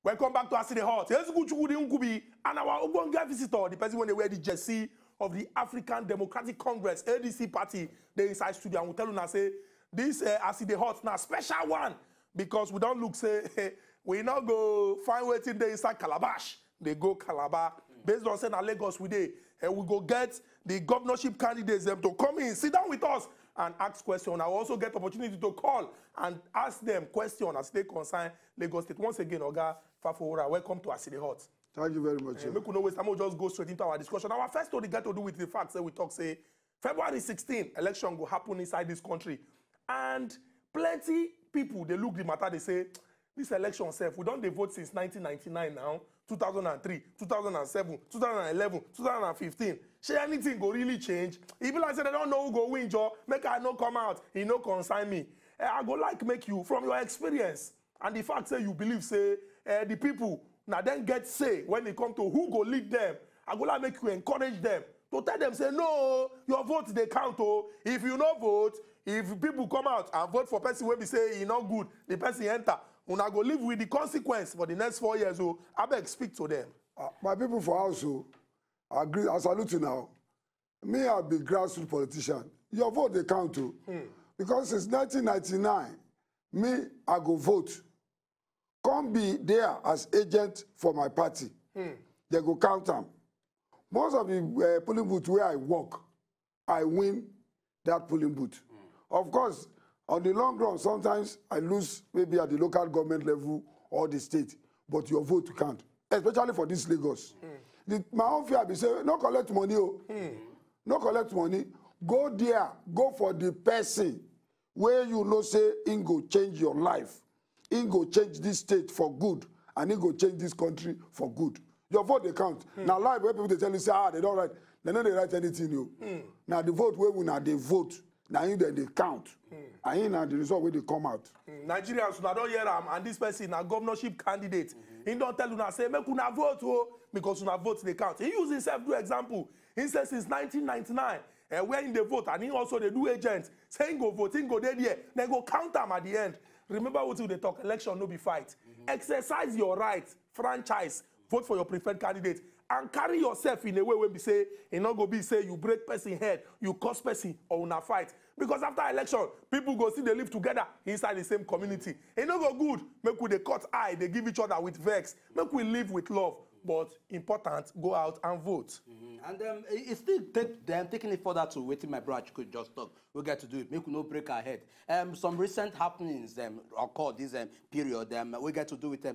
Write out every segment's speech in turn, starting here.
Welcome back to Aside Hot. Here's Guchukudi Nkubi and our Ogbonge visitor, the person when they wear the jersey of the African Democratic Congress, ADC party, they inside studio and we tell you now say, this Aside Hot now special one because we don't look say, we not go find waiting there inside Calabash. They go Calabar. Based on saying Lagos we dey, and we go get the governorship candidates them to come in, sit down with us and ask questions. I also get opportunity to call and ask them questions as they concern Lagos State. Once again, Oga Fafowora, welcome to Aside Hot. Thank you very much. Make we no waste time, we'll just go straight into our discussion. Our first story got to do with the fact that we talk, say, February 16, election will happen inside this country. And plenty people, they look the matter, they say, this election self, we don't vote since 1999 now, 2003, 2007, 2011, 2015. Shall anything go really change? Even like say they don't know who go win, Joe, make I no come out, he no consign me. I go like make you, from your experience, and the fact say you believe, say, the people, now then get say, when it come to who go lead them, I go like make you encourage them, to tell them, say, no, your vote, they count, oh. If you no vote, if people come out and vote for person where we say he not good, the person enter, una go live with the consequence for the next 4 years, oh. I beg speak to them. My people for also, I agree, I salute you now. Me, I be grassroots politician. Your vote, they count too. Because since 1999, me, I go vote. Come be there as agent for my party. They go count them. Most of the polling booth where I work, I win that polling booth. Of course, on the long run, sometimes I lose maybe at the local government level or the state, but your vote count, especially for this Lagos. My own fear be say, no collect money, oh. No collect money. Go there, go for the person where you know say, he go change your life. He go change this state for good, and he go change this country for good. Your vote, they count. Now, live where people they tell you, say, they don't write. They know they write anything new. Now, the vote where we now they vote. Now, you then they count. And you now the result where they come out. Nigerians, now don't hear them, and this person, a governorship candidate. He don't tell you now, say, make una vote, oh, because una vote, they count. He use himself to example. He says since 1999, where in the vote, and he also they do agents, saying go vote, go there, then go count them at the end. Remember what they talk, election no be fight. Exercise your right, franchise, vote for your preferred candidate, and carry yourself in a way when we say, it not go be say you break person head, you cause person or una fight. Because after election, people go see they live together inside the same community. It not go good. Make we they cut eye, they give each other with vex. Make we live with love. But important, go out and vote. And it's still taking it further to waiting my brother could just talk. We get to do it. Make we no break our head. Some recent happenings occurred this period. We get to do with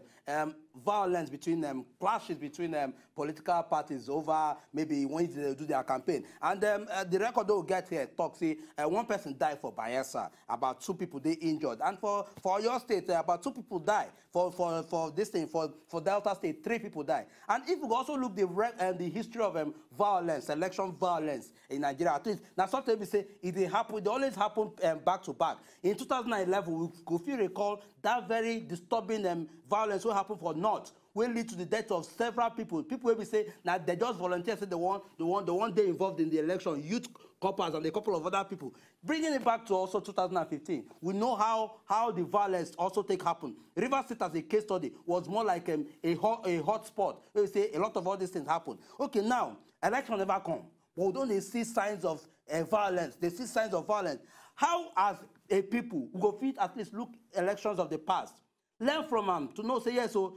violence between clashes between political parties over maybe when they do their campaign. And the record that we get here talks say one person died for Bayelsa, about 2 people they injured, and for your state about 2 people died. For this thing for Delta State 3 people died. And if we also look the history of violence, election violence in Nigeria, at least now sometimes we say they always happen back to back. In 2011, if you recall that very disturbing violence what happened for North, will lead to the death of several people. People will say now they just volunteer, say the one day involved in the election, youth couples and a couple of other people. Bringing it back to also 2015, we know how the violence also happen. River State as a case study was more like a hot spot where we say a lot of all these things happen. Okay, now election never come, but we don't see signs of violence. They see signs of violence. How as a people we go fit at least look elections of the past, learn from them to know say yes. So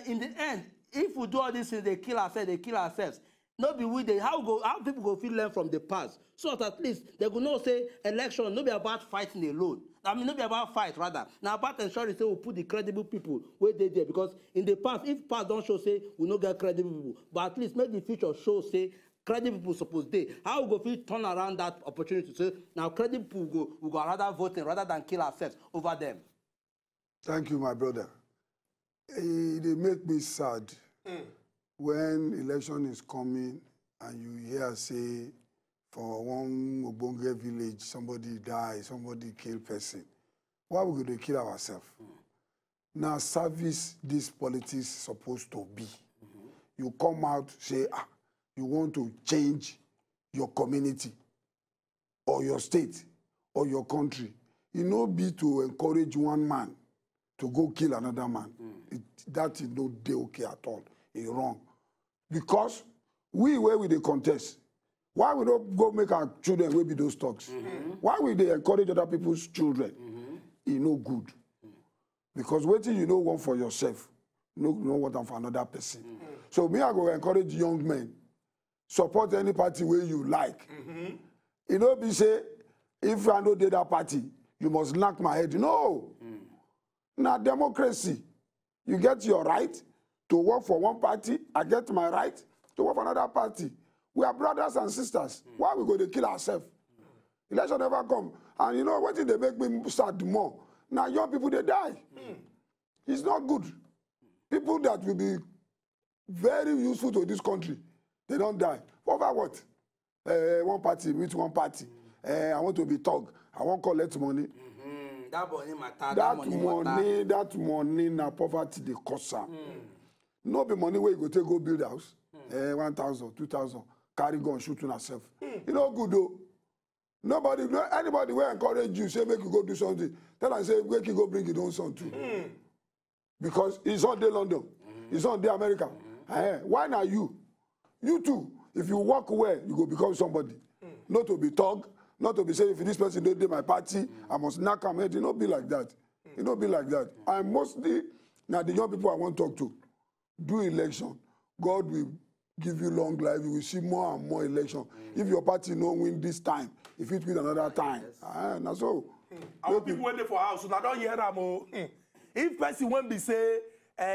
in the end, if we do all these things, they kill ourselves. Not be with how people go feel learn from the past. So at least they go know say election not be about fighting alone. I mean, not be about fight rather. Now about ensuring say we put the credible people where they there, because in the past, if past don't show say we not get credible people, but at least make the future show say credible people suppose they. How we go feel turn around that opportunity to say now credible people we go rather voting rather than kill ourselves over them. Thank you, my brother. They make me sad when election is coming and you hear say for one Ogbonge village somebody die, somebody kill person. Why we going to kill ourselves? Now service this politics supposed to be. You come out say you want to change your community or your state or your country. You know be to encourage one man to go kill another man. That is no dey okay at all. It's wrong. Because where we dey contest? Why we don't go make our children will be those thugs? Why will they encourage other people's children? It's no good. Because waiting you know one for yourself, no one for another person. So me, I go encourage young men, support any party where you like. You know, be say, if I know that party, you must knock my head. No. Now, democracy, you get your right to work for one party. I get my right to work for another party. We are brothers and sisters. Why we go to kill ourselves? Election never come. And you know what they make me sad more? Now young people, they die. It's not good. People that will be very useful to this country, they don't die. Over what? One party meet one party. I want to be thug. I want to collect money. That money matter. That money na poverty they cause am. No be money where you go take go build house. 1,000, 2,000, carry gun, shoot yourself. You know good though. Anybody will encourage you, say make you go do something. Tell them say make you go bring your own son too. Because it's not day London, it's not day America. Why not you? You too. If you work well, you go become somebody. Not to be thug, not to be saying if this person don't do my party, I must knock him head. It don't be like that. It don't be like that. And mostly now the young people I want to talk to, do election. God will give you long life. You will see more and more election. If your party no win this time, if it win another time, na so. Our people went there for house, so I don't hear them. If person won't be say,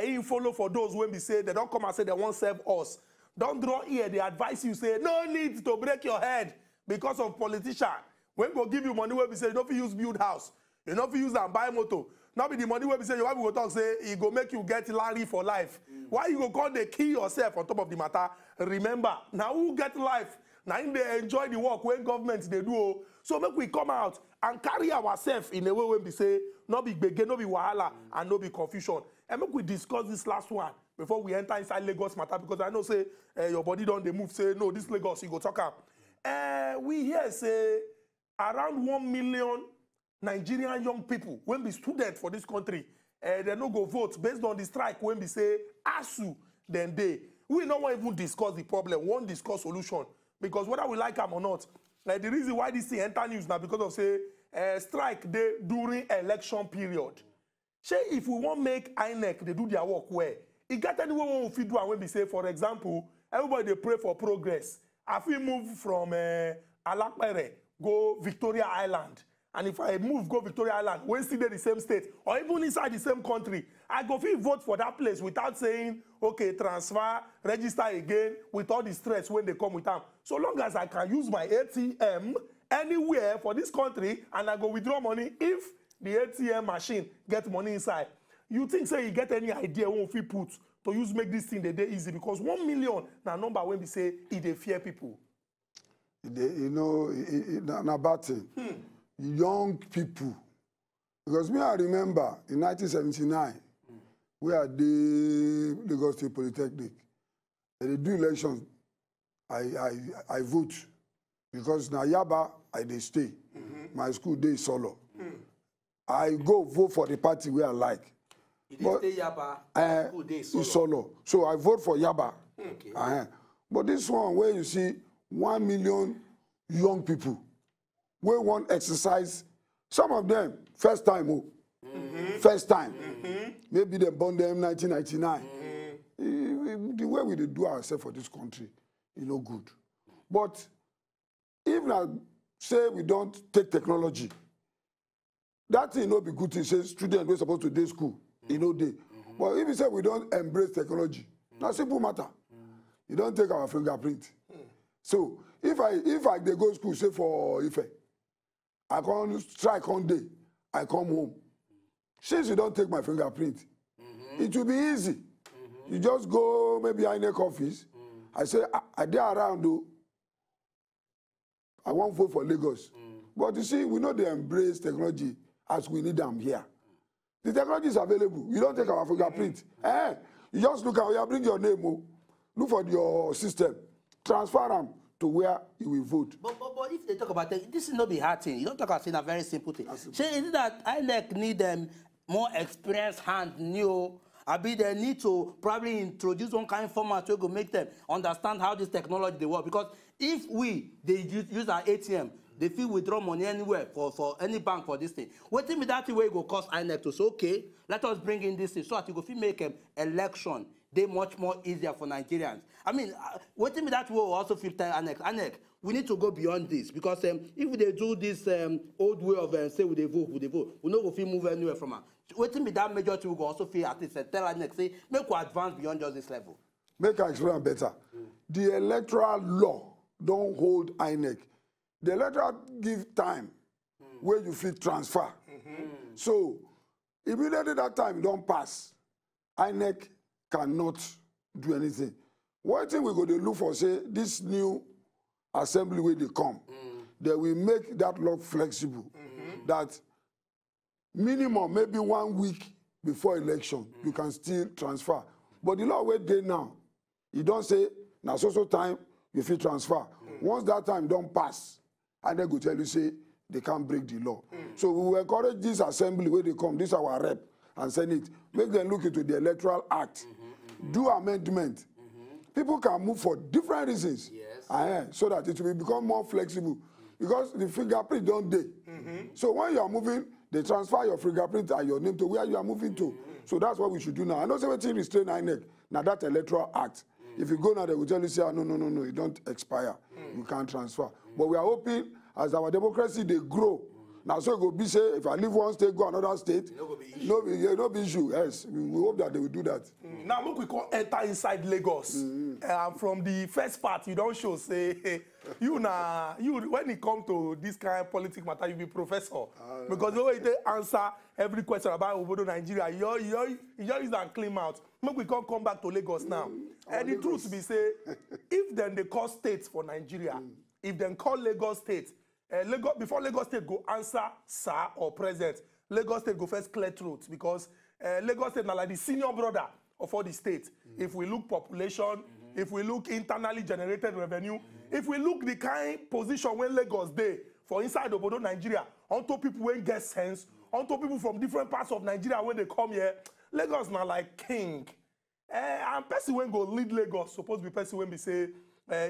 he follow for those when be say they don't come and say they won't serve us. Don't draw ear. They advise you say no need to break your head because of politician. When go give you money, when be say you don't use build house, you don't use and buy motor. Now be the money when be say you have to go talk say he go make you get Larry for life. Why you go call they kill yourself on top of the matter? Remember, now who get life? Now they enjoy the work when government they do. So make we come out and carry ourselves in a way when we say no be begin, no be wahala, and no be confusion. And make we discuss this last one before we enter inside Lagos matter, because I know say your body don't they move, say no, this Lagos, you go talk up. We hear say around 1 million Nigerian young people when be students for this country, they no go vote based on the strike when we say ASU, then they. We don't want even discuss the problem, won't discuss solution. Because whether we like them or not, the reason why this thing enter news now because of say strike day during election period. Say if we want make INEC, they do their work well. It got anyone who fit do and when we say, for example, everybody they pray for progress. If we move from Alakpere, go Victoria Island. And if I move, go Victoria Island, when still in the same state, or even inside the same country, I go fit vote for that place without saying, okay, transfer, register again, with all the stress when they come with them. So long as I can use my ATM anywhere for this country, and I go withdraw money if the ATM machine get money inside. You think, say, you get any idea when we put to use make this thing the day easy? Because 1 million, now number when we say, they fear people. You know, it's a bad thing. Young people, because me I remember in 1979 we had the Lagos State Polytechnic. They do election. I vote because na Yaba I dey stay. My school dey solo. I go vote for the party where I like. You dey stay Yaba, school dey solo. So I vote for Yaba. Okay. But this one where you see 1 million young people. We want exercise. Some of them, first time. First time. Maybe they born them 1999. The way we do ourselves for this country, you know, good. But if I say we don't take technology, that thing no be good thing. Say students we're supposed to do school, you know, they. But if you say we don't embrace technology, that's simple matter. You don't take our fingerprint. So if I they go school, say for Ife, I can't strike one day, I come home. Since you don't take my fingerprint, it will be easy. You just go maybe INEC office. I say, I dare around though. I won't vote for Lagos. But you see, we know they embrace technology as we need them here. The technology is available. You don't take our fingerprint. You just look at where you bring your name, look for your system, transfer them to where you will vote. But if they talk about it, this is not be hard thing. You don't talk about it in a very simple thing. Say, is it that INEC need more experienced hand new. I mean, they need to probably introduce one kind of format to make them understand how this technology they work. Because if they use our ATM, they feel withdraw money anywhere for any bank for this thing. Waiting with that way go cost INEC to say, okay, let us bring in this thing so that you go feel make election they much more easier for Nigerians. I mean, waiting with that way will also feel INEC. We need to go beyond this because if they do this old way of say we vote, we know if we move anywhere from her. Waiting with that majority will also feel at least tell INEC say make we advance beyond just this level. Make I explain better. The electoral law don't hold INEC. The electoral give time where you fit transfer. So immediately that time don't pass, INEC cannot do anything. One thing we go to look for, say, this new assembly where they come, they will make that law flexible. That minimum, maybe 1 week before election, you can still transfer. But the law where they now, you don't say, now so time, you fit transfer. Once that time don't pass, and they go tell you, say, they can't break the law. So we will encourage this assembly where they come, this our rep, and send it. Make them look into the Electoral Act. Do amendment. People can move for different reasons. So that it will become more flexible. Because the fingerprint don't day. So when you are moving, they transfer your fingerprint and your name to where you are moving to. So that's what we should do now. I know something restrain INEC. Now that Electoral Act. If you go now, they will tell you, say, no, it don't expire. You can't transfer. But we are hoping as our democracy, they grow. Now, so it will be say, if I leave one state, go another state, no be issue. Yes, we hope that they will do that. Now, look, we can enter inside Lagos. From the first part, you don't show, say, you when it comes to this kind of politics matter, you be professor. Because the way they answer every question about Obodo Nigeria, you use and clean out. Maybe we can come back to Lagos now. And the truth be say, if then they call states for Nigeria, if then call Lagos state, before Lagos State go answer sir or president, Lagos State go first clear throat because Lagos State now like the senior brother of all the states. If we look population, if we look internally generated revenue, if we look the kind position when Lagos dey for inside Obodo Nigeria, onto people when get sense, onto people from different parts of Nigeria when they come here, Lagos now like king. And person when go lead Lagos supposed to be person when we say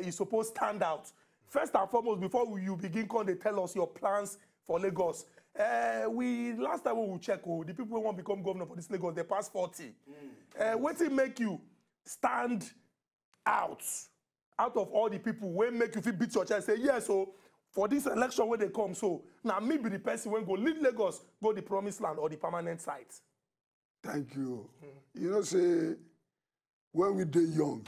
he's supposed to stand out. First and foremost, before you begin, they tell us your plans for Lagos. Last time we check, the people who want to become governor for this Lagos, they pass 40. What will make you stand out of all the people? Will make you feel beat your chest? Say yes, so for this election when they come, so now me be the person when go lead Lagos, go the promised land or the permanent site. Thank you. You know, say when we dey young,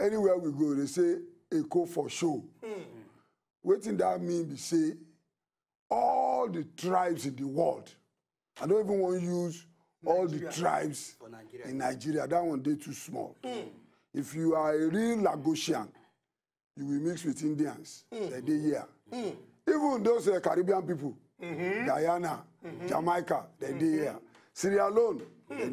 anywhere we go, they say. Echo for show. What did that mean? We say all the tribes in the world. I don't even want to use all the tribes in Nigeria. That one day too small. If you are a real Lagosian, you will mix with Indians. They here. Even those Caribbean people, Guyana, Jamaica, they here. Sierra Leone,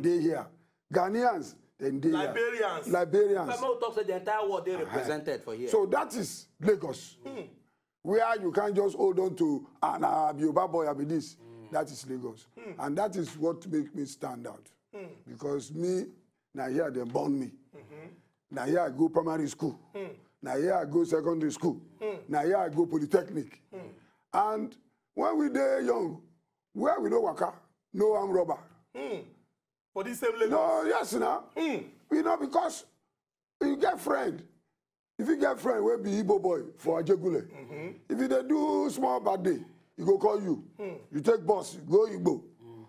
they here. Ghanaians. Liberians. People talk say the entire world they represented for here. So that is Lagos, where you can't just hold on to an Yoruba boy, I be this. That is Lagos, and that is what makes me stand out. Because me, now here they born me. Now here I go primary school. Now here I go secondary school. Now here I go polytechnic. And when we dey young, where we know waka, no arm robber. For this same Lagos? No, yes, now. You know, because you get friend. If you get friend, we'll be Igbo boy for Ajegule. If you do small bad day, he go call you. You take bus, you go Igbo.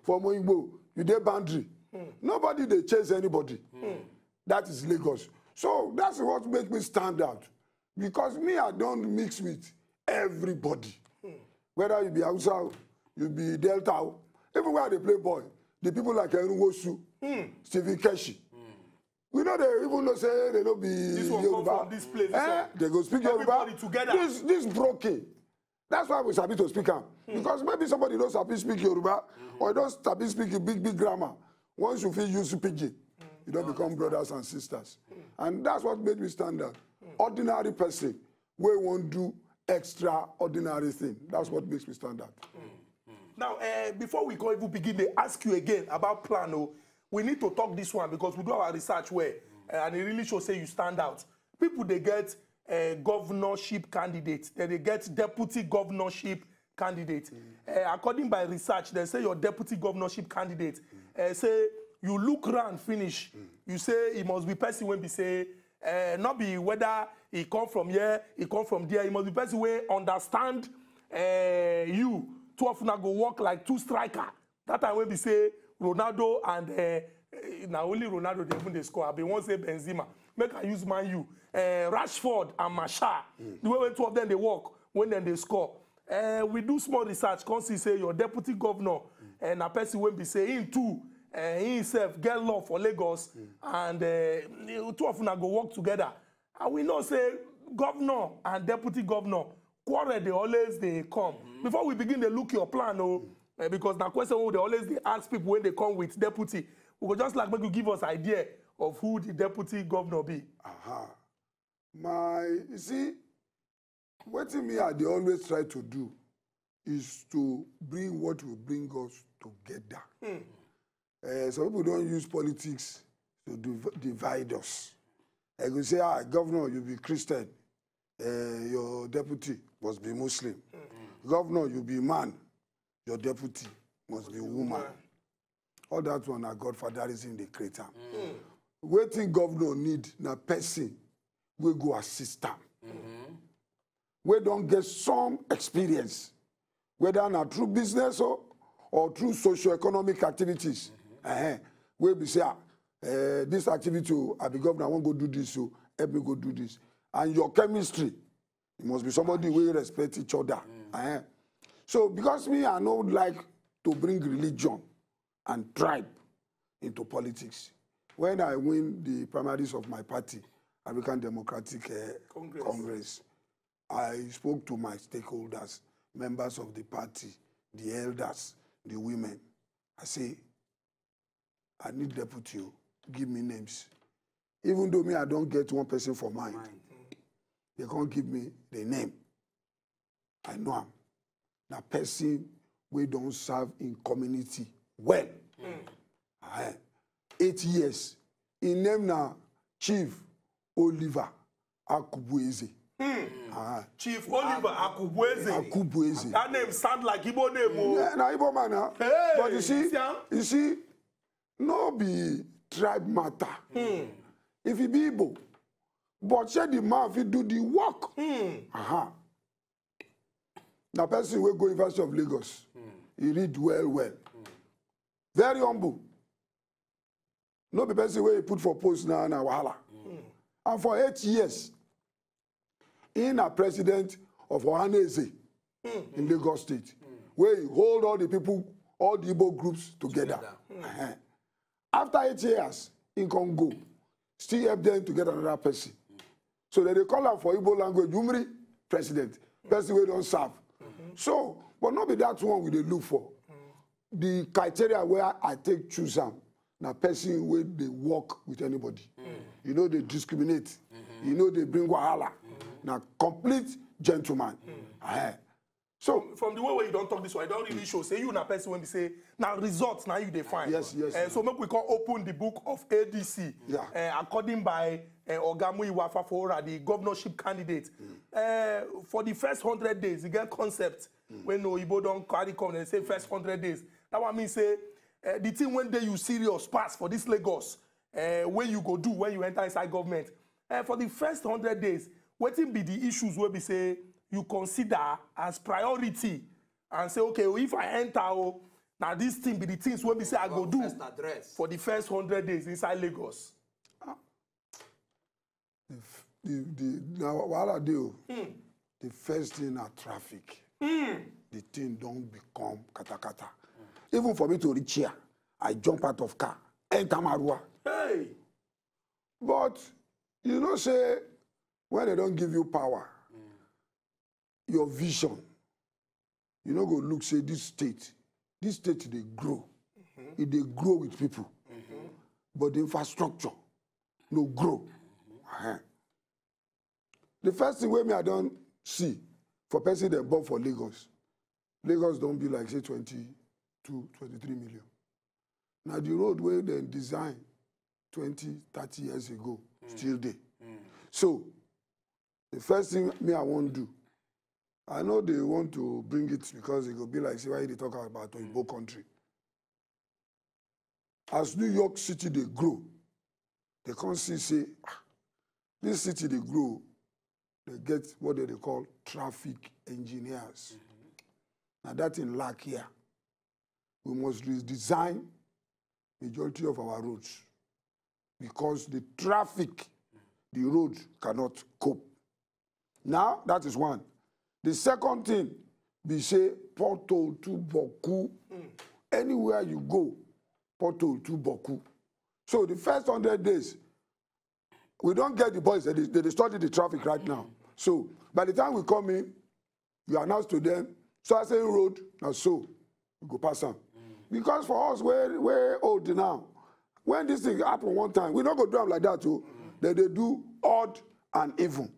For more Igbo, you dey boundary. Nobody they chase anybody. That is Lagos. So that's what makes me stand out. Because me, I don't mix with everybody. Whether you be Hausa, you be Delta, everywhere they play ball. The people like Enunwosu, Stephen Keshi. We know they even know say they don't be this one Yoruba. Come from this place. They go speak Yoruba. Together. This broken. That's why we sabi to speak am. Because maybe somebody don't sabi speak Yoruba or don't sabi speak big grammar. Once you feel use pidgin, you don't become brothers and sisters. And that's what made me stand out. Ordinary person, we won't do extraordinary thing. That's what makes me stand out. Now, before we go even begin, they ask you again about plan. Oh, we need to talk this one because we do our research where, and it really shows say you stand out. People, they get governorship candidates, then they get deputy governorship candidate. According by research, they say your deputy governorship candidate, say you look round finish, you say it must be person when be say, not be whether he come from here, he come from there, it must be person wey understand you. Two of them go work like two striker. That time when we say Ronaldo and now only Ronaldo they even they score. I be one say Benzema. Make I use Man U. Rashford and Martial. The way when two of them they work, when then they score. We do small research. Come see say your deputy governor and a person when be say him too. He himself get love for Lagos and two of them go work together. And we know say governor and deputy governor quarrel they always they come. Before we begin they look your plan because na question they always they ask people when they come with deputy. We go just like make you give us idea of who the deputy governor be. You see, what me I they always try to do is to bring what will bring us together. Some people don't use politics to divide us. I go say, governor, you be Christian. Your deputy must be Muslim. Governor, you be man. Your deputy must be woman. All that one are godfatherism they create. Waiting governor need na person we go assist them. We don't get some experience, whether na through business or through socio-economic activities. We be say, this activity, I be governor, I won't go do this, so help me go do this. And your chemistry, it must be somebody we respect each other. So because me, I don't like to bring religion and tribe into politics. When I win the primaries of my party, African Democratic Congress, I spoke to my stakeholders, members of the party, the elders, the women. I say, I need deputy, give me names. Even though me, I don't get one person for mind. They can't give me the name. I know him. Now, person we don't serve in community well. 8 years. In name now, Chief Oliver Akubueze. Chief Oliver Akubueze. That name sound like Igbo name. Yeah, na Igbo man now. Hey, but you see, no be tribe matter. If he be Igbo, but say the man if he do the work. Now person will go University of Lagos. He read well. Very humble. No be person where he put for post now na wahala. And for 8 years, in a president of Ohaneze in Lagos State, where he hold all the people, all the Igbo groups together. After 8 years in Congo, still help them to get another person. So they call him for Igbo language, Umri president, person we don't serve. So, but not be that one we they look for. The criteria where I take choose them, na person where they work with anybody. You know they discriminate. You know they bring wahala. Now complete gentleman. So from the way where you don't talk this way, I don't really show. Say you na person when we say now results now you define. Yes. So make we can open the book of ADC. According by Ogamu Iwafafora, the governorship candidate. For the first 100 days, you get concept. When no Igbo don't carry come, they say first 100 days. That one means say the thing when they you serious pass for this Lagos, where you go do when you enter inside government. For the first 100 days, what will be the issues where we say you consider as priority and say, okay, if I enter, now this thing be the things where we say I go do for the first 100 days inside Lagos. The first thing are traffic. The thing don't become katakata. Even for me to reach here, I jump out of car, enter Marua. Hey! But you know, say when they don't give you power, your vision, you know, go look, say this state they grow. They grow with people. But the infrastructure no grow. The first thing where me I don't see for person they born for Lagos, Lagos don't be like, say, 22, 23 million. Now, the road where they designed 20, 30 years ago, still there. So, the first thing I want to do, I know they want to bring it because it will be like, see, why they talk about Oyibo country. As New York City, they grow. They can't say, this city, they grow. They get what they call traffic engineers. Now, that's in lack here. We must redesign majority of our roads because the traffic, the road cannot cope. Now, that is one. The second thing, be say, pothole to Boku. Anywhere you go, pothole to Boku. So the first 100 days, we don't get the boys. They study the traffic right now. So by the time we come in, we announce to them, so I say road, now so, we go pass them. Because for us, we're old now. When this thing happen one time, we don't go do them like that too. Then they do odd and even.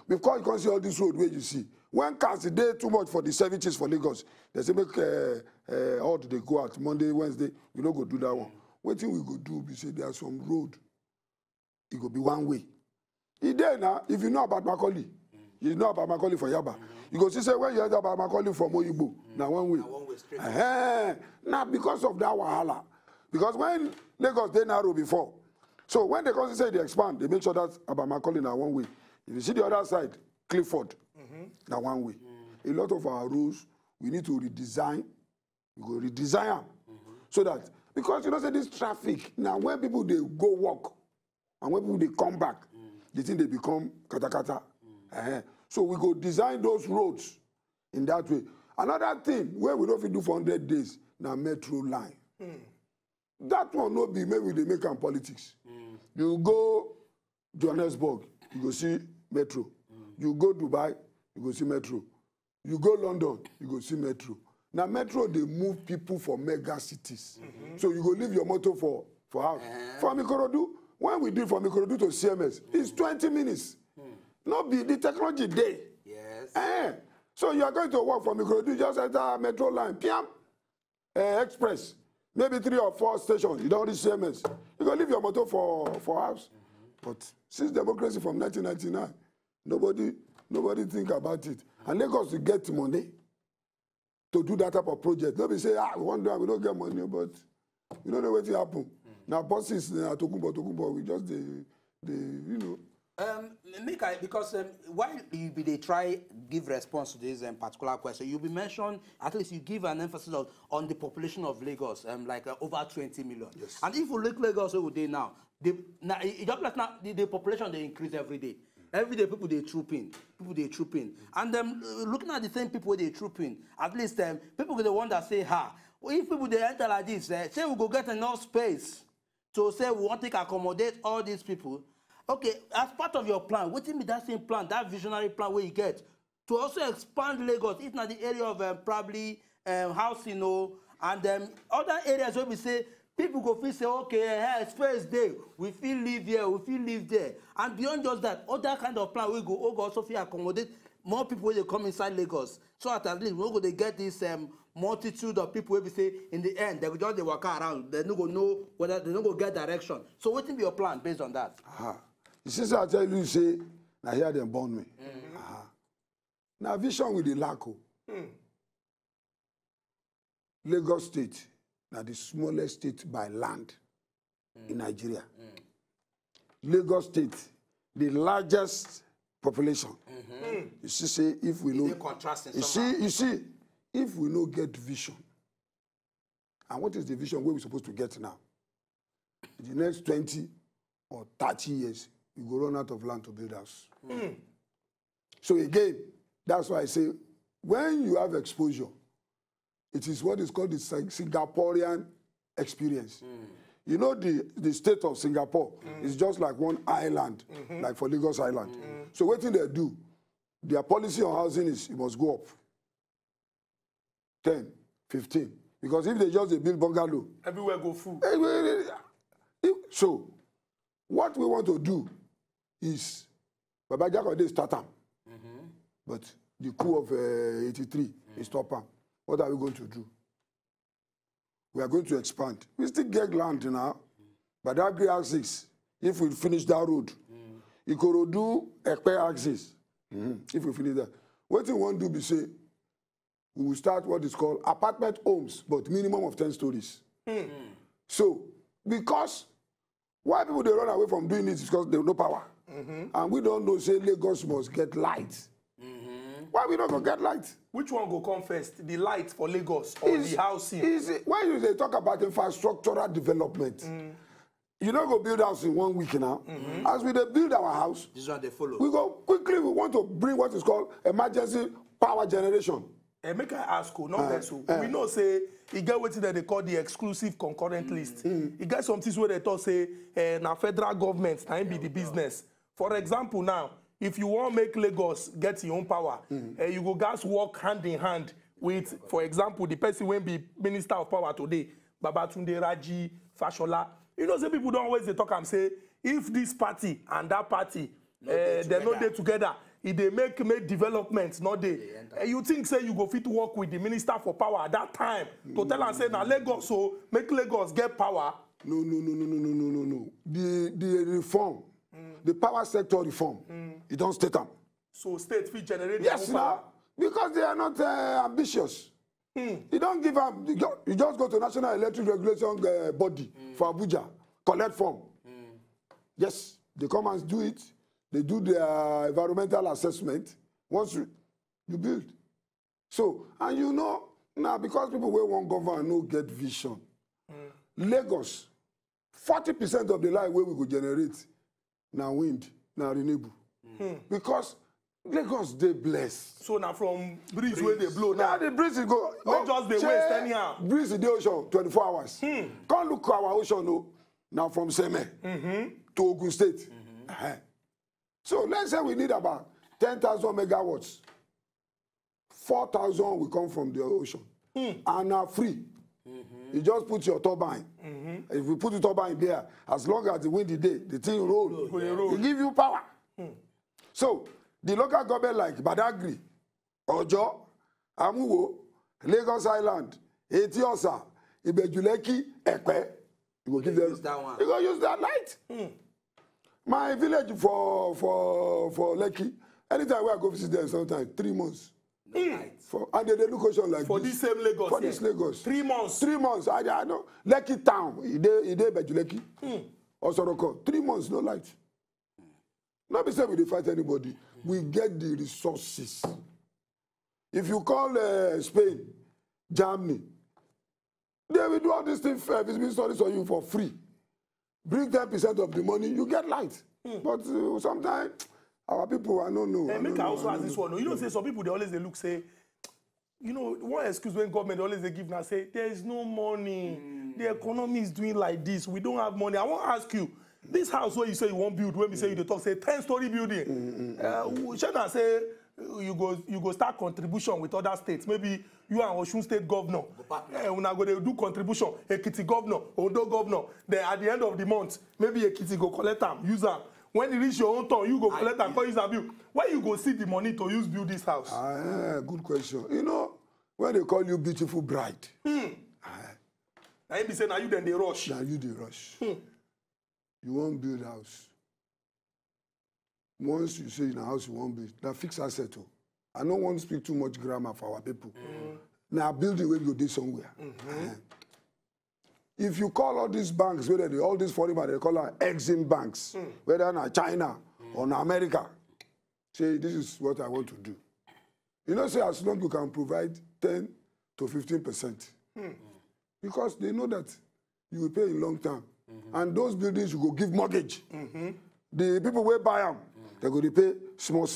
Because you can't see all this road where you see. When cars today too much for the services for Lagos, they say make odd they go out Monday, Wednesday. We don't go do that one. What thing we go do? We say there's some road. It go be one way. Now, if you know about Macaulay, you know about Macaulay for Yaba. You go see say when you hear about Macaulay from Oyibo, now one way. One way straight. Now because of that wahala, because when Lagos they narrow before, so when they come say they expand, they make sure that about Macaulay now one way. If you see the other side, Clifford, now one way. A lot of our roads we need to redesign. We go redesign them so that because you know say this traffic now when people they go walk and when people they come back, they think they become kata. So we go design those roads in that way. Another thing where we don't do for 100 days now metro line. That one no be maybe they make them politics. You go Johannesburg, you go see metro. You go Dubai, you go see metro. You go London, you go see metro. Now metro they move people for mega cities. So you go leave your motor for house. From Ikorodu, when we do from Ikorodu to CMS, it's 20 minutes. No be the technology day. Yes. So you are going to walk from Ikorodu, just enter metro line, Piam, express, maybe 3 or 4 stations. You don't reach CMS. You go leave your motor for house. But since democracy from 1999, nobody think about it. And Lagos to get money to do that type of project. Nobody say, we don't get money, but we don't know what will happen. Now bosses, Tokumbo, we just you know. Because while they try give response to this particular question, you be mentioned, at least you give an emphasis on the population of Lagos, like over 20 million. Yes. And if you look Lagos over there now, the population they increase every day. Every day people they troop in, and looking at the same people they troop in, at least people the one that say, if people they enter like this, say we go get enough space to say we want to accommodate all these people. Okay, as part of your plan, what be that same plan, that visionary plan where you get to also expand Lagos, if not the area of probably housing, and other areas where we say people go feel say, okay, space there, we feel live here, we feel live there, and beyond just that, other kind of plan we go also feel accommodate more people when they come inside Lagos, so at least we go they get this multitude of people where we say in the end they go just they walk around, they no go know whether they no go get direction. So what be your plan based on that? Since I tell you, say, now here they born me. Now vision with the LACO. Lagos State, now the smallest state by land in Nigeria. Lagos State, the largest population. You see, say if we know, you see, if we no get vision, and what is the vision where we're supposed to get now? In the next 20 or 30 years, you go run out of land to build house. So again, that's why I say, when you have exposure, it is what is called the Singaporean experience. You know the state of Singapore is just like one island, like for Lagos Island. So what thing they do, their policy on housing is it must go up 10, 15. Because if they just build bungalow, everywhere go full. So what we want to do is Baba Jakode start am, but the coup of 83 is stop am. What are we going to do? We are going to expand. We still get land now. But that great axis, if we finish that road, Ikorodu, Ekpe axis, if we finish that. What we want to do be say, we will start what is called apartment homes, but minimum of 10 stories. So, because why people they run away from doing this is because they have no power. And we don't know, say, Lagos must get light. Why we not going to get light? Which one go come first? The light for Lagos or the housing? When they talk about infrastructural development, you don't go build house in 1 week now. As we build our house, This is what they follow. we go quickly, we want to bring what is called emergency power generation. Make I ask you, not so. We know say you get what they call the exclusive concurrent list. You get some things where they talk say na federal government na be the business. For example, now if you want make Lagos get your own power, you go guys work hand in hand with, for example, the person when be Minister of Power today, Babatunde Raji Fashola. You know, say people don't always they talk and say if this party and that party they're not there together. If they make developments, not they. You think say you go fit to work with the Minister for Power at that time to tell and say now Lagos so make Lagos get power. No. The reform, the power sector reform, it don't state them. So state fit generate Yes, their own power. now, because they are not ambitious. You don't give up. You just go to National Electric Regulation Body for Abuja, collect form. Yes, they come and do it. They do their environmental assessment. Once you build. So, and you know, now because people will want government no get vision. Lagos, 40% of the light where we could generate now wind, now renewable. Because Lagos they blessed. So now from breeze where they blow now. Now the breeze is go. Not just the waste anyhow. Breeze in the ocean 24 hours. Come look at our ocean no. Now from Seme to Ogun State. So let's say we need about 10,000 megawatts. 4,000 will come from the ocean. And are free. You just put your turbine. If you put the turbine there, as long as the wind is there, the thing roll. It give you power. So the local government like Badagry, Ojo, Amuwo, Lagos Island, Etiosa, Ibejuleki, Ekpe, you go give them. Use that one. You go use that light. My village for Lekki, anytime I go visit them, sometimes 3 months. And they look ocean like For this same Lagos. For this Lagos. 3 months. 3 months. I know. Lekki town, Ide Bejuleki. Osoroko. 3 months, no light. Not be said we fight anybody. We get the resources. If you call Spain, Germany, they will do all these things, visibility studies on you for free. Bring 10% of the money, you get light. But sometimes our people are no. Make I also ask this one. You know, say some people they look say, you know, one excuse when government always they give now say there is no money. The economy is doing like this. We don't have money. I want to ask you, this house where you say you won't build, when we say you talk say 10-story building. Should I say you go start contribution with other states? Maybe you and Osun State governor. When I go they do contribution, Ekiti governor, Ondo governor. Then at the end of the month, maybe Ekiti go collect them, use them. When you reach your own turn, you go collect and use and build. Where you go see the money to use build this house? Good question. You know, when they call you beautiful bride. Now you be saying, now you then they rush. Now you the rush. You won't build house. Once you say in a house you won't build, now fix asset. I don't want to speak too much grammar for our people. Now building where you do somewhere. If you call all these banks, whether all these foreign banks, they call them Exim banks, whether in China or in America, say this is what I want to do. You know, say as long as you can provide 10 to 15%. Because they know that you will pay in long term. And those buildings you go give mortgage. The people will buy them, they go to pay small.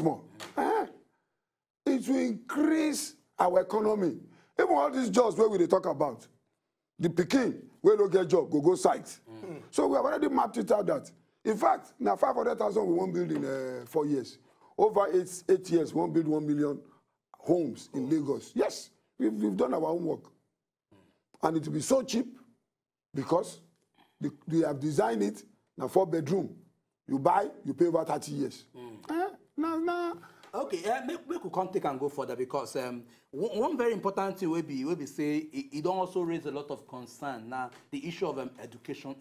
It will increase our economy. Even all these jobs where we talk about, the Peking, where don't get job, go site. So we have already mapped it out that. In fact, now 500,000 we won't build in 4 years. Over 8 years, we won't build 1 million homes in Lagos. Yes, we've done our homework. And it will be so cheap because we have designed it now 4 bedroom. You buy, you pay over 30 years. Okay, make we come take and go further because one very important thing will be say it don't also raise a lot of concern now the issue of education.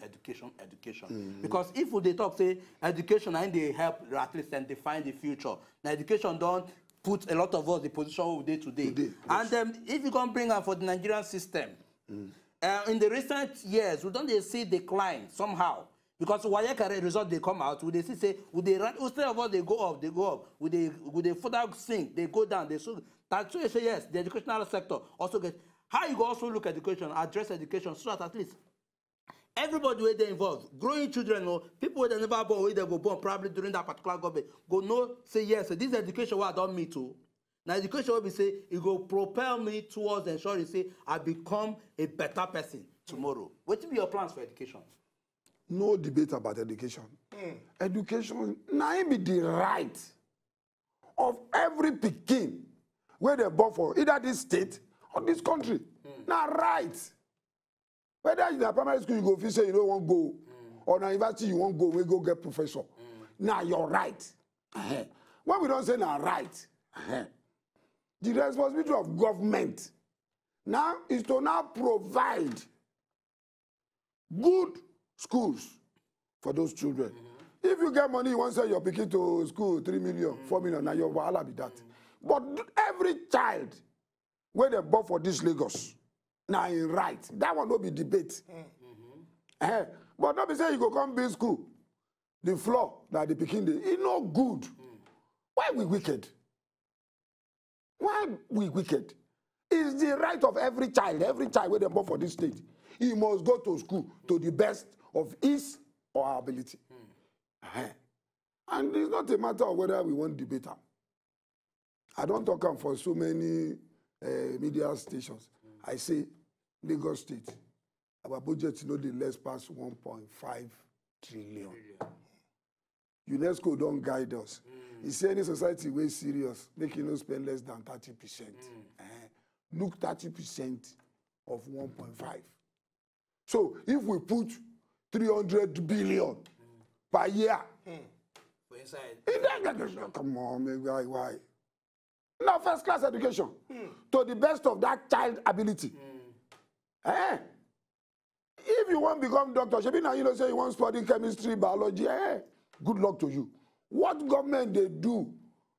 Because if they talk say education and they help at least and define the future. Now education don't put a lot of us in the position we did today. Yes. And if you can bring up for the Nigerian system, in the recent years we don't see decline somehow. Because WAEC result they come out, would they say, would they run, instead of us they go up, would they further sink, they go down, so that's why you say yes, the educational sector also get, how you go also look at education, address education, so that at least everybody where they involved, growing children or people who never born, where they go born probably during that particular government, go no, say yes, so this education what I don't mean to. Now education will be say, it will propel me towards ensuring say, I become a better person tomorrow. What will be your plans for education? No debate about education. Education now be the right of every Pikin where they born for either this state or this country. Now right. Whether in a primary school you go say you don't want to go, or in university you want to go, we go get professor. Now you're right. When we don't say now right, the responsibility of government now is to now provide good schools for those children. If you get money, you want to send your Pikin to school, 3 million, 4 million, now your wahala be that. But every child, where they born for this Lagos, now in right, that one will be debate. But not be saying you go come build school, the floor that the Pikin, it's no good. Why we wicked? Why we wicked? It's the right of every child where they born for this state. He must go to school to the best of his or her ability. And it's not a matter of whether we want to debate them. I don't talk them for so many media stations. I say, Lagos State, our budget is not the less past 1.5 trillion. UNESCO don't guide us. It's say any society way serious, make you not spend less than 30%. Look, 30% of 1.5. So if we put 300 billion per year, for inside. Come on, man, why? Now, first class education to the best of that child ability. If you want to become doctor, now you know say you want to study chemistry, biology. Good luck to you. What government they do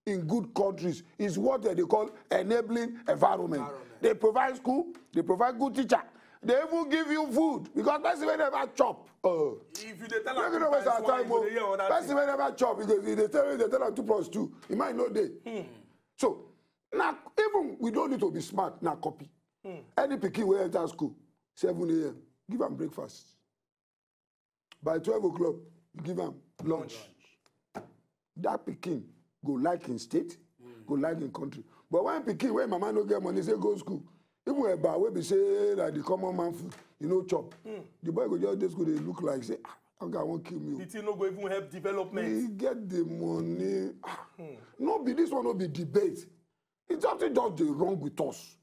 in good countries is what they call enabling environment. They provide school, they provide good teacher. They even give you food because person will never chop. If you tell them, person will never chop because they tell them 2 plus 2. It might not day. So now even we don't need to be smart. Now copy. Any Pikin will enter school 7 a.m. Give them breakfast. By 12 o'clock, give them lunch. That Pikin go like in state, go like in country. But when Pikin, when mama no get money, say go school. Even about where we say like the common man food, you know, chop. The boy go just this school, they look like say, okay, I won't kill me. The thing no go even help development. He get the money. No be this one, no be debate. It's something just the wrong with us.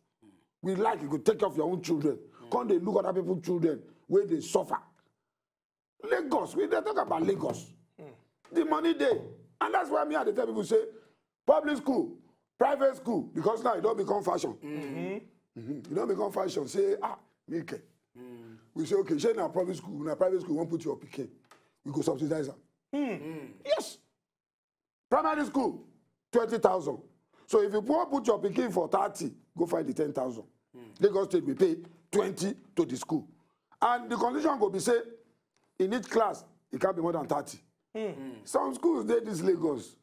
We like you go take care of your own children. Come they look at other people's children where they suffer. Lagos, we they talk about Lagos. The money there. And that's why me at the tell people say, public school, private school, because now it don't become fashion. You don't become fashion. Say, make it. We say, okay, share now private school, won't put your Pikin. We go subsidize them. Yes. Primary school, 20,000. So if you put your Pikin for 30, go find the 10,000. Lagos State will pay 20 to the school. And the condition will be say, in each class, it can't be more than 30. Some schools, they this Lagos,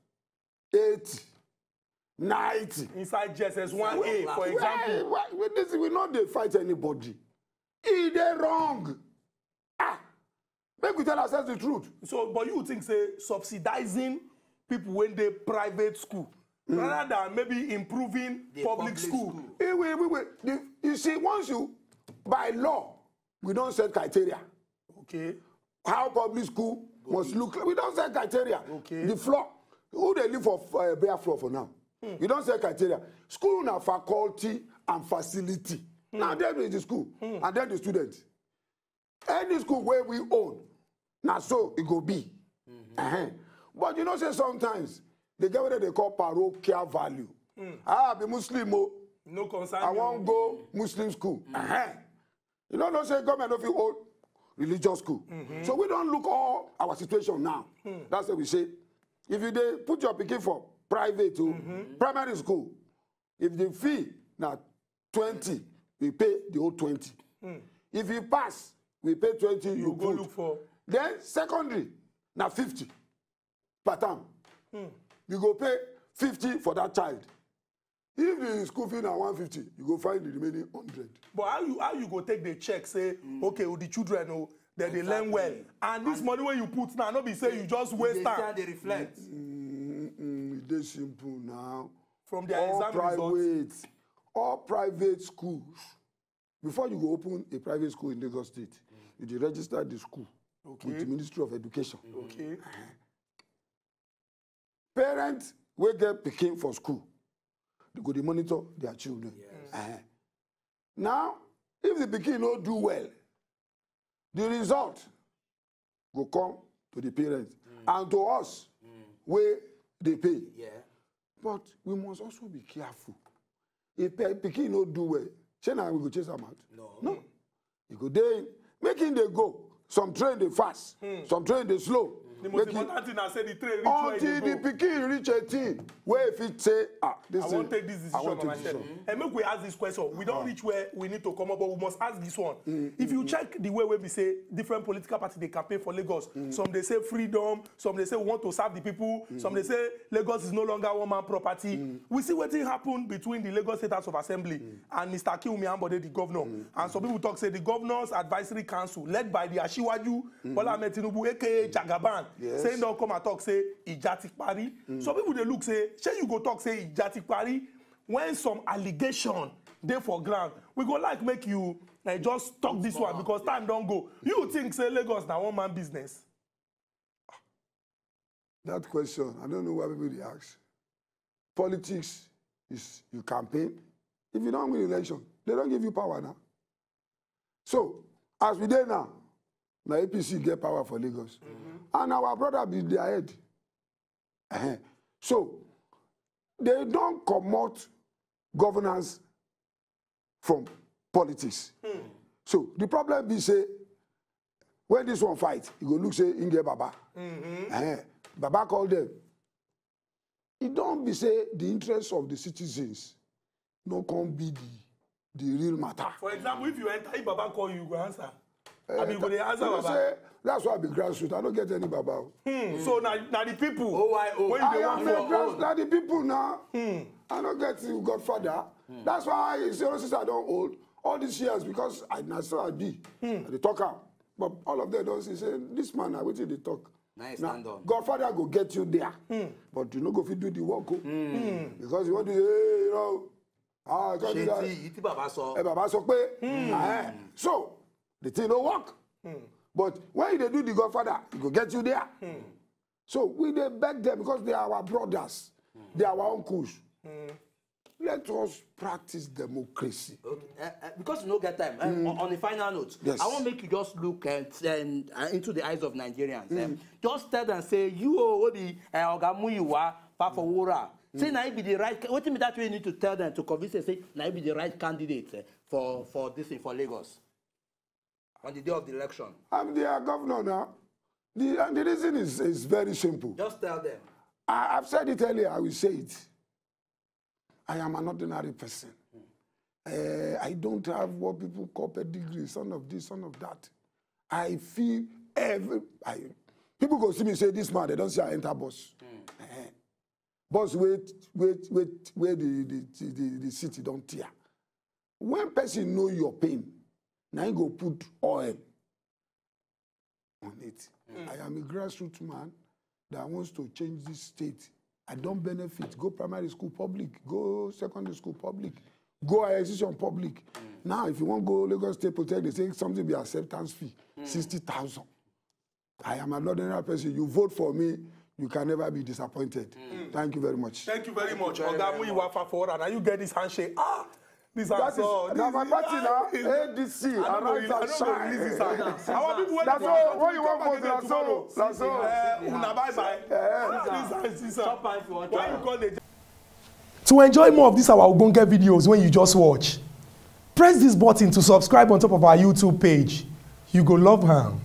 80. 90. Inside JSS 1A, for example. We know they fight anybody. Is they wrong? Make we tell ourselves the truth. So, but you think say subsidizing people when they private school rather than maybe improving the public school. Wait. You see, once you by law, we don't set criteria. Okay. How public school must look like. We don't set criteria. Okay. The floor. Who they live for bare floor for now? We don't set criteria. School now faculty and facility. Now there is the school and then the students. Any school where we own, now so it go be. But you know say sometimes they get what they call parochial value. I be Muslim, No concern. I won't go Muslim school. You know, say government of old religious school. So we don't look all our situation now. That's what we say. If you they put your pikin for private primary school, if the fee now 20, we pay the whole 20. If you pass, we pay 20, you go put. look for. Then secondary, now 50 per term. You go pay 50 for that child. If the school fee now 150, you go find the remaining 100. But how you go take the check, say, okay, with the children, that they learn well. And this money when you put now, not be say you just waste time. They reflect. It's simple now. From their exam results. All private schools, before you go open a private school in Lagos State, you register the school with the Ministry of Education. Okay. Parents will get pikin for school. They go to monitor their children. Now, if the pikin don't do well, the result will come to the parents and to us where they pay. Yeah. But we must also be careful. If pikin don't do well, say now we go chase them out. No. You go there, making they go. Some train they fast, some train they slow. The most important thing I said, the train reach until the pikin reach 18, where if it say, this I won't take this decision on myself. And make we ask this question. We don't reach where we need to come up, but we must ask this one. If you check the way we say different political parties they campaign for Lagos, some they say freedom, some they say we want to serve the people, some they say Lagos is no longer one-man property. We see what happened between the Lagos State House of Assembly and Mr. Akinwumi Ambode, the governor. And some people talk say the Governor's Advisory Council, led by the Asiwaju Bola Ahmed Tinubu, aka Jagaban, saying don't come and talk say Ija ti pari. Some people they look say, shey you go talk say Ija ti pari when some allegation dey for ground. We go like make you just talk this one because time don't go. You think say Lagos na one man business? That question, I don't know why people they ask. Politics is you campaign. If you don't win election, they don't give you power now. So, as we did now, the APC get power for Lagos. And our brother be their head. So, they don't promote governance from politics. So, the problem be say, when this one fight, you go look say, Inge Baba. Baba called them. It don't be say the interest of the citizens no can be the real matter. For example, if you enter, if Baba call you, you go answer. I mean, you go answer Baba. Say, that's why I be grassroots. I don't get any Baba. So now the people. When I they am want a for grassroots. Now the people now. I don't get you Godfather. That's why I say since I don't hold all these years because I still I be. They talk out. But all of them don't say this man I wait till they talk. Nice stand on. Godfather go get you there. But you know go fit do the work. Because you want to you know. I can't do that. Baba sọ pé. So the thing don't work. But when they do the Godfather, it will get you there. So we they beg them because they are our brothers. They are our uncles. Let us practice democracy. Okay. Because you don't get time. On the final note, yes. I want to make you just look into the eyes of Nigerians. Just tell them, say, you Obi Ogamuyiwa Fafowura. Say, now be the right. What mean that we need to tell them to convince them, say, now be the right candidate for this thing for Lagos on the day of the election. I'm their governor now. And the reason is very simple. Just tell them. I've said it earlier, I will say it. I am an ordinary person. I don't have what people call pedigree, son of this, son of that. I feel people go see me say, this man, they don't say I enter bus. Bus wait, where the city don't tear. When person know your pain, now you go put oil on it. I am a grassroots man that wants to change this state. I don't benefit. Go primary school public, go secondary school public, go higher institution public. Now, if you want to go Lagos State Protect, they say something be acceptance fee, 60,000. I am an ordinary person. You vote for me, you can never be disappointed. Thank you very much. Thank you very much. Oga Muyiwa Fafowura, now you get this handshake. This That answer. is now my party now. ADC. Arise and shine. Our people That's all. What you want for the Lasoro? Lasoro. Una bye bye. Chop am if you want Why chop you am. call the To enjoy more of these our Ogbonge videos when you just watch, press this button to subscribe on top of our YouTube page. You go love am.